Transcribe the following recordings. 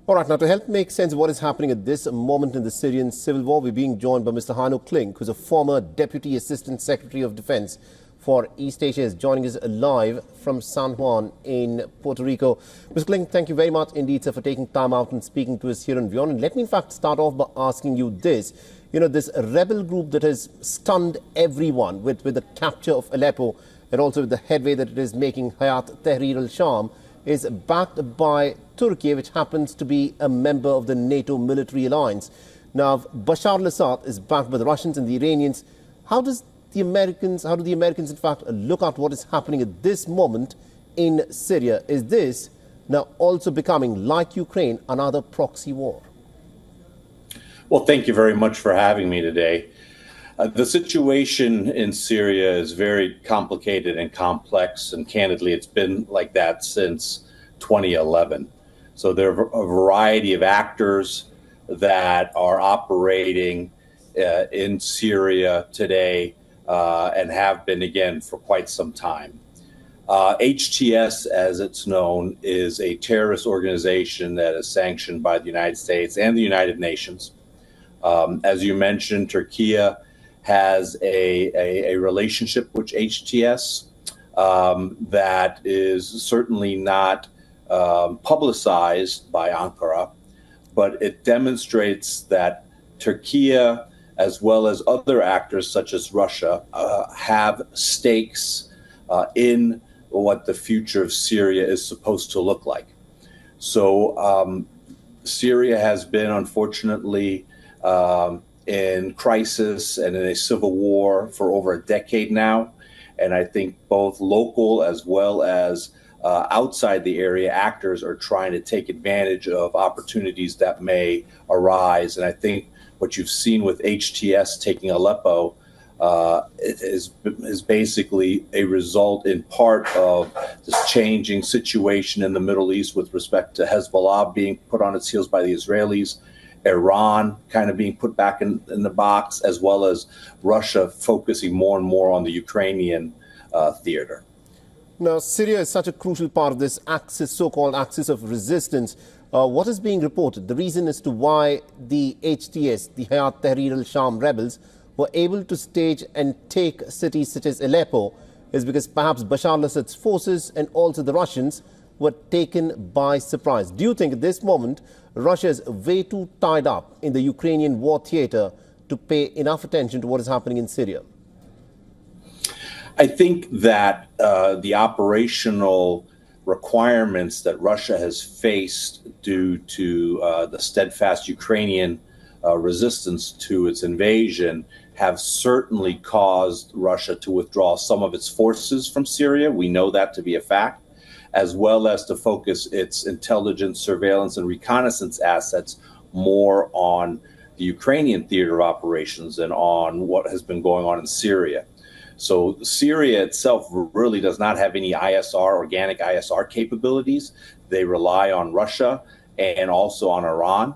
All right, now to help make sense of what is happening at this moment in the Syrian civil war, we're being joined by Mr. Hanno Klink, who's a former Deputy Assistant Secretary of Defense for East Asia, is joining us live from San Juan in Puerto Rico. Mr. Klink, thank you very much indeed, sir, for taking time out and speaking to us here on WION. And let me in fact start off by asking you this. You know, this rebel group that has stunned everyone with the capture of Aleppo and also with the headway that it is making, Hayat Tahrir al-Sham, is backed by Turkey, which happens to be a member of the NATO military alliance. Now, Bashar al-Assad is backed by the Russians and the Iranians. How do the Americans in fact look at what is happening at this moment in Syria? Is this now also becoming, like Ukraine, another proxy war? Well, thank you very much for having me today. The situation in Syria is very complicated and complex, and candidly, it's been like that since 2011. So there are a variety of actors that are operating in Syria today and have been, again, for quite some time. HTS, as it's known, is a terrorist organization that is sanctioned by the United States and the United Nations. As you mentioned, Turkey has a relationship with HTS that is certainly not publicized by Ankara, but it demonstrates that Turkey, as well as other actors such as Russia, have stakes in what the future of Syria is supposed to look like. So Syria has been, unfortunately, in crisis and in a civil war for over a decade now. And I think both local as well as outside the area actors are trying to take advantage of opportunities that may arise. And I think what you've seen with HTS taking Aleppo is basically a result in part of this changing situation in the Middle East with respect to Hezbollah being put on its heels by the Israelis, Iran kind of being put back in the box, as well as Russia focusing more and more on the Ukrainian theater. Now, Syria is such a crucial part of this axis, so-called axis of resistance. What is being reported? The reason as to why the HTS, the Hayat Tahrir al-Sham rebels, were able to stage and take cities such as Aleppo is because perhaps Bashar al-Assad's forces and also the Russians were taken by surprise. Do you think at this moment Russia is way too tied up in the Ukrainian war theater to pay enough attention to what is happening in Syria? I think that the operational requirements that Russia has faced due to the steadfast Ukrainian resistance to its invasion have certainly caused Russia to withdraw some of its forces from Syria. We know that to be a fact, as well as to focus its intelligence, surveillance, and reconnaissance assets more on the Ukrainian theater of operations and on what has been going on in Syria. So Syria itself really does not have any organic ISR capabilities. They rely on Russia and also on Iran.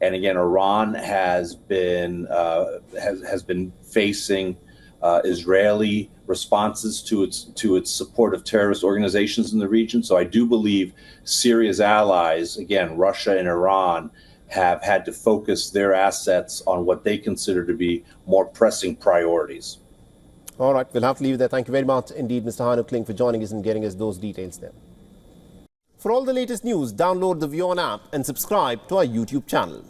And again, Iran has been facing Israeli responses to its support of terrorist organizations in the region. So I do believe Syria's allies, again, Russia and Iran, have had to focus their assets on what they consider to be more pressing priorities. All right, we'll have to leave it there. Thank you very much indeed, Mr. Hanno Klink, for joining us and getting us those details there. For all the latest news, download the WION app and subscribe to our YouTube channel.